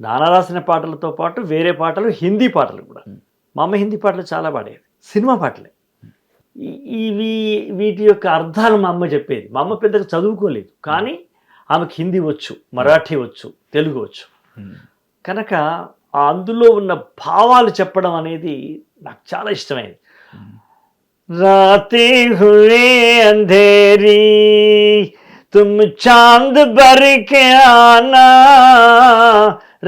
నాన్న రాసిన పాటలతో పాటు వేరే పాటలు, హిందీ పాటలు కూడా. మా అమ్మ హిందీ పాటలు చాలా పాడేది, సినిమా పాటలే. వీటి యొక్క అర్థాలు మా అమ్మ చెప్పేది. మా అమ్మ పెద్దగా చదువుకోలేదు, కానీ ఆమెకు హిందీ వచ్చు, మరాఠీ వచ్చు, తెలుగు వచ్చు. కనుక అందులో ఉన్న భావాలు చెప్పడం అనేది నాకు చాలా ఇష్టమైంది. రాతే హుయే అంధేరీ తుమ్ చాంద్ బర్కే ఆనా,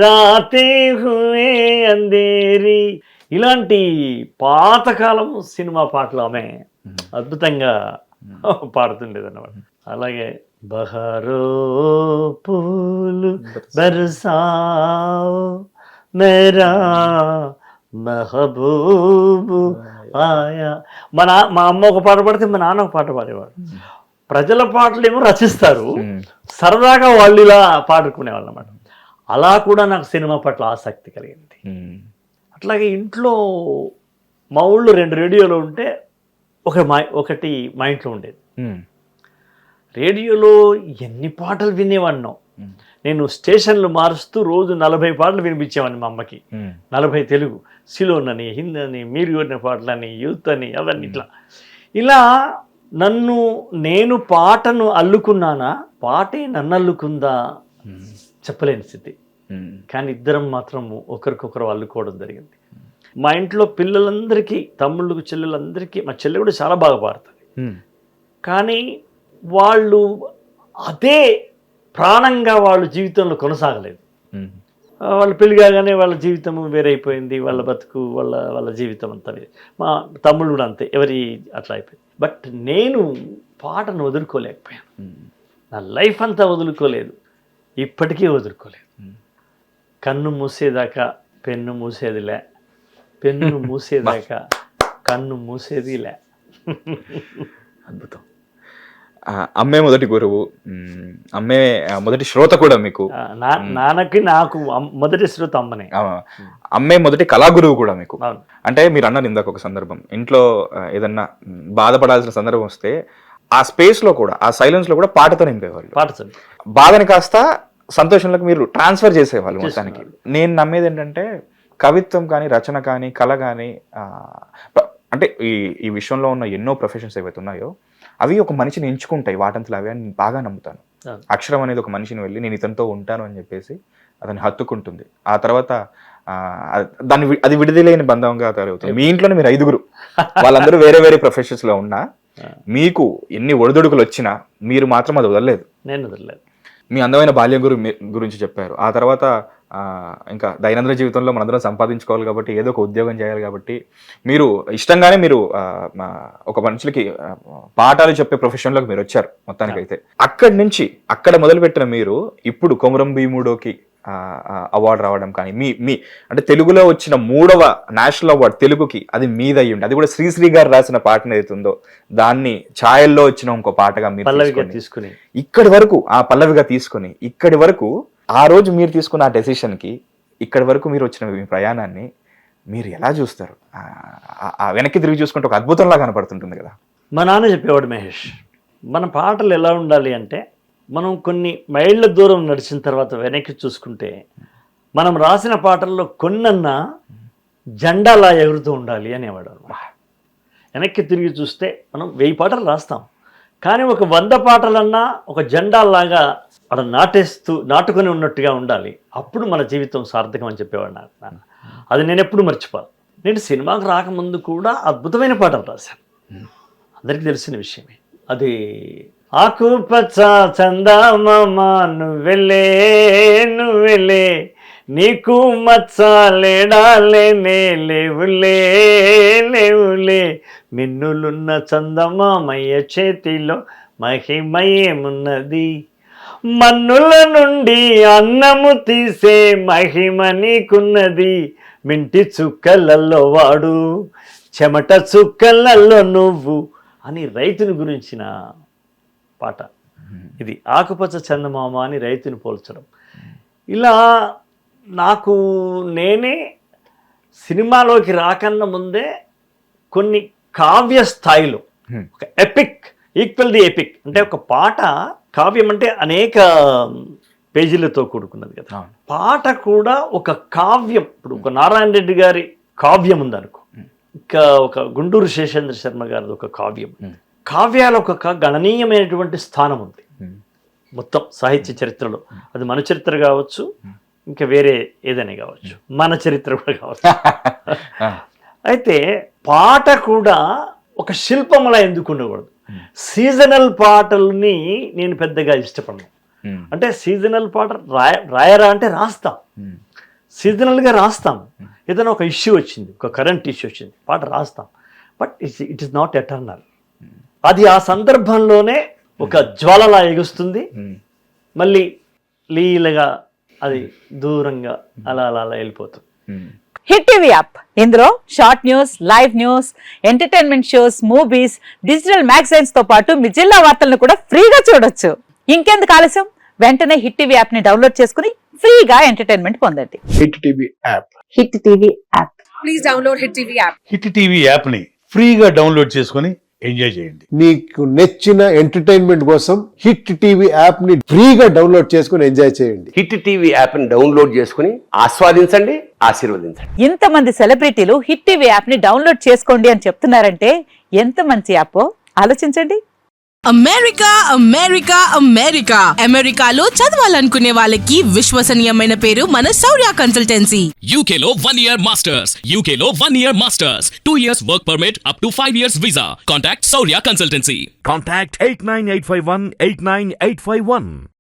రాతే హుయే అంధేరీ, ఇలాంటి పాతకాలం సినిమా పాటలు ఆమె అద్భుతంగా పాడుతుండేది అన్నమాట. అలాగే బహారో పూలు బర్సాओ మేరా మెహబూబు ఆయా. మా అమ్మ ఒక పాట పాడితే మా నాన్న ఒక పాట పాడేవాడు. ప్రజల పాటలు ఏమో రచిస్తారు, సరదాగా వాళ్ళు ఇలా పాడుకునేవాళ్ళు అన్నమాట. అలా కూడా నాకు సినిమా పట్ల ఆసక్తి కలిగింది. అట్లాగే ఇంట్లో మా ఊళ్ళో 2 రేడియోలు ఉంటే ఒకటి మా ఇంట్లో ఉండేది. రేడియోలో ఎన్ని పాటలు వినేవాడినో. నేను స్టేషన్లు మారుస్తూ రోజు 40 పాటలు వినిపించేవాడిని మా అమ్మకి. 40 తెలుగు, సిలోన్ అని, హిందీ అని, మీరు కోరిన పాటలని, యూత్ అని, అవన్నీ ఇలా నేను పాటను అల్లుకున్నానా, పాటే నన్ను అల్లుకుందా చెప్పలేని స్థితి. కానీ ఇద్దరం మాత్రం ఒకరికొకరు అల్లుకోవడం జరిగింది. మా ఇంట్లో పిల్లలందరికీ, తమ్ముళ్ళకు, చెల్లెలందరికీ, మా చెల్లె కూడా చాలా బాగా పాడుతుంది. కానీ వాళ్ళు అదే ప్రాణంగా వాళ్ళ జీవితంలో కొనసాగలేదు. వాళ్ళ పెళ్లి కాగానే వాళ్ళ జీవితం వేరైపోయింది, వాళ్ళ బతుకు, వాళ్ళ జీవితం అంతా. మా తమ్ముళ్ళు కూడా అంతే, ఎవరి అట్లా అయిపోయింది. బట్ నేను పాటను వదులుకోలేకపోయాను. నా లైఫ్ అంతా వదులుకోలేదు, ఇప్పటికీ వదులుకోలేదు. కన్ను మూసేదాకా పెన్ను మూసేదిలే, పెన్ను మూసేదాకా కన్ను మూసేదిలే. అద్భుతం. అమ్మే మొదటి గురువు, అమ్మే మొదటి శ్రోత కూడా మీకు. నాన్నకి నాకు మొదటి శ్రోత అమ్మనే. అమ్మే మొదటి కళాగురువు కూడా మీకు. అంటే మీరు అన్నారు ఇందాక ఒక సందర్భం, ఇంట్లో ఏదన్నా బాధపడాల్సిన సందర్భం వస్తే ఆ స్పేస్ లో కూడా, ఆ సైలెన్స్ లో కూడా పాటతో నింపేవాళ్ళు. పాటతో బాధని కాస్త సంతోషంలోకి మీరు ట్రాన్స్ఫర్ చేసేవాళ్ళు మొత్తానికి. నేను నమ్మేది ఏంటంటే కవిత్వం కానీ, రచన కానీ, కళ కానీ, అంటే ఈ విషయంలో ఉన్న ఎన్నో ప్రొఫెషన్స్ ఏవైతే ఉన్నాయో అవి ఒక మనిషిని ఎంచుకుంటాయి వాటంతలో అవి అని బాగా నమ్ముతాను. అక్షరం అనేది ఒక మనిషిని వెళ్ళి నేను ఇతనితో ఉంటాను అని చెప్పేసి అతన్ని హత్తుకుంటుంది. ఆ తర్వాత అది విడుదలైన బంధంగా తయారవుతుంది. మీ ఇంట్లోనే మీరు 5 వాళ్ళందరూ వేరే వేరే ప్రొఫెషన్స్ లో ఉన్నా, మీకు ఎన్ని ఒడిదుడుకులు వచ్చినా మీరు మాత్రం అది వదలలేదు. నేను వదలలేదు. మీ అందమైన బాల్యం గురించి చెప్పారు. ఆ తర్వాత ఇంకా దైనందిన జీవితంలో మనందరం సంపాదించుకోవాలి కాబట్టి, ఏదో ఒక ఉద్యోగం చేయాలి కాబట్టి, మీరు ఇష్టంగానే మీరు ఒక మనుషులకి పాఠాలు చెప్పే ప్రొఫెషన్లోకి మీరు వచ్చారు మొత్తానికైతే. అక్కడి నుంచి అక్కడ మొదలుపెట్టిన మీరు ఇప్పుడు కొమరం భీముడోకి అవార్డు రావడం కానీ, మీ అంటే తెలుగులో వచ్చిన 3వ నేషనల్ అవార్డు తెలుగుకి అది మీదయ్యండి. అది కూడా శ్రీశ్రీ గారు రాసిన పాటను ఏదైతుందో దాన్ని ఛాయల్లో వచ్చిన ఇంకో పాటగా మీరు తీసుకుని ఇక్కడి వరకు పల్లవిగా తీసుకుని ఇక్కడి వరకు ఆ రోజు మీరు తీసుకున్న ఆ డెసిషన్కి ఇక్కడి వరకు మీరు వచ్చిన మీ ప్రయాణాన్ని మీరు ఎలా చూస్తారు? వెనక్కి తిరిగి చూసుకుంటే ఒక అద్భుతంలా కనపడుతుంటుంది కదా. మా నాన్న చెప్పేవాడు, మహేష్, మన పాటలు ఎలా ఉండాలి అంటే, మనం కొన్ని మైళ్ళ దూరం నడిచిన తర్వాత వెనక్కి చూసుకుంటే మనం రాసిన పాటల్లో కొన్నన్నా జెండాలా ఎగురుతూ ఉండాలి అనేవాడు అనమాట. వెనక్కి తిరిగి చూస్తే మనం 1000 పాటలు రాస్తాం, కానీ ఒక 100 పాటలన్నా ఒక జెండాలాగా అక్కడ నాటుకొని ఉన్నట్టుగా ఉండాలి. అప్పుడు మన జీవితం సార్థకం అని చెప్పేవాడు నాన్న. అది నేను ఎప్పుడు మర్చిపోను. నేను సినిమాకు రాకముందు కూడా అద్భుతమైన పాటలు రాశాను, అందరికీ తెలిసిన విషయమే. అది ఆకుపచ్చ చందమామ నువ్వెలే నువ్వెలే, నీకు మచ్చలేడాలేనే లేవులే లేవులే, మిన్నులున్న చందమామయ్య చేతిలో మహిమయేమున్నది, మన్నుల నుండి అన్నము తీసే మహిమ నీకున్నది, మింటి చుక్కలలో వాడు చెమట చుక్కలలో నువ్వు అని రైతుని గురించిన పాట ఇది. ఆకుపచ్చ చందమామ అని రైతుని పోల్చడం. ఇలా నాకు నేనే సినిమాలోకి రాకన్నా ముందే కొన్ని కావ్య స్థాయిలో ఒక ఎపిక్, ఈక్వల్ ది ఎపిక్, అంటే ఒక పాట కావ్యం అంటే అనేక పేజీలతో కూడుకున్నది కదా. అవును. పాట కూడా ఒక కావ్యం. ఇప్పుడు ఒక నారాయణ రెడ్డి గారి కావ్యం ఉందనుకో, ఇంకా ఒక గుంటూరు శేషేంద్ర శర్మ గారిది ఒక కావ్యం. కావ్యాలకు ఒక గణనీయమైనటువంటి స్థానం ఉంది మొత్తం సాహిత్య చరిత్రలో. అది మన చరిత్ర కావచ్చు, ఇంకా వేరే ఏదైనా కావచ్చు, మన చరిత్ర కూడా కావచ్చు. అయితే పాట కూడా ఒక శిల్పంలా ఎందుకు ఉండకూడదు? సీజనల్ పాటల్ని నేను పెద్దగా ఇష్టపడను. అంటే సీజనల్ పాట రాయరా అంటే రాస్తాం, సీజనల్గా రాస్తాం. ఏదైనా ఒక ఇష్యూ వచ్చింది, ఒక కరెంట్ ఇష్యూ వచ్చింది, పాట రాస్తాం. But it is not eternal. అది ఆ సందర్భంలోనే ఒక జ్వాలలా ఎగుస్తుంది, మళ్ళీ లీలగా అది దూరంగా అలా అలా అలా వెళ్ళిపోతుంది. హిట్ టీవీ యాప్, ఇందులో short news, live news, entertainment shows, movies, digital magazines తో పాటు మీ జిల్లా వార్తలను కూడా ఫ్రీగా చూడొచ్చు. ఇంకెందుకు ఆలస్యం, వెంటనే హిట్ టీవీ యాప్ ని డౌన్లోడ్ చేసుకుని ఫ్రీగా ఎంటర్టైన్మెంట్ పొందండి. Hit TV app. Hit TV app. Please download hit TV app. Hit TV app ని ఫ్రీగా డౌన్లోడ్ చేసుకొని ఎంజాయ్ చేయండి. మీకు నచ్చిన ఎంటర్టైన్మెంట్ కోసం హిట్ టీవీ యాప్ ని ఫ్రీగా డౌన్లోడ్ చేసుకుని ఎంజాయ్ చేయండి. హిట్ టీవీ యాప్ ని డౌన్లోడ్ చేసుకుని ఆస్వాదించండి, ఆశీర్వదించండి. ఇంతమంది సెలబ్రిటీలు హిట్ టీవీ యాప్ ని డౌన్లోడ్ చేసుకోండి అని చెప్తున్నారంటే ఎంత మంచి యాప్ ఆలోచించండి. అమెరికా అమెరికా అమెరికా అమెరికాలో చదవాలనుకునే వాళ్ళకి విశ్వసనీయమైన పేరు మన శౌర్య కన్సల్టెన్సీ. UK లో 1 year masters. UK లో 1 year masters. 2 years work permit up to 5 years visa. Contact Saurya Consultancy. Contact 89851 89851.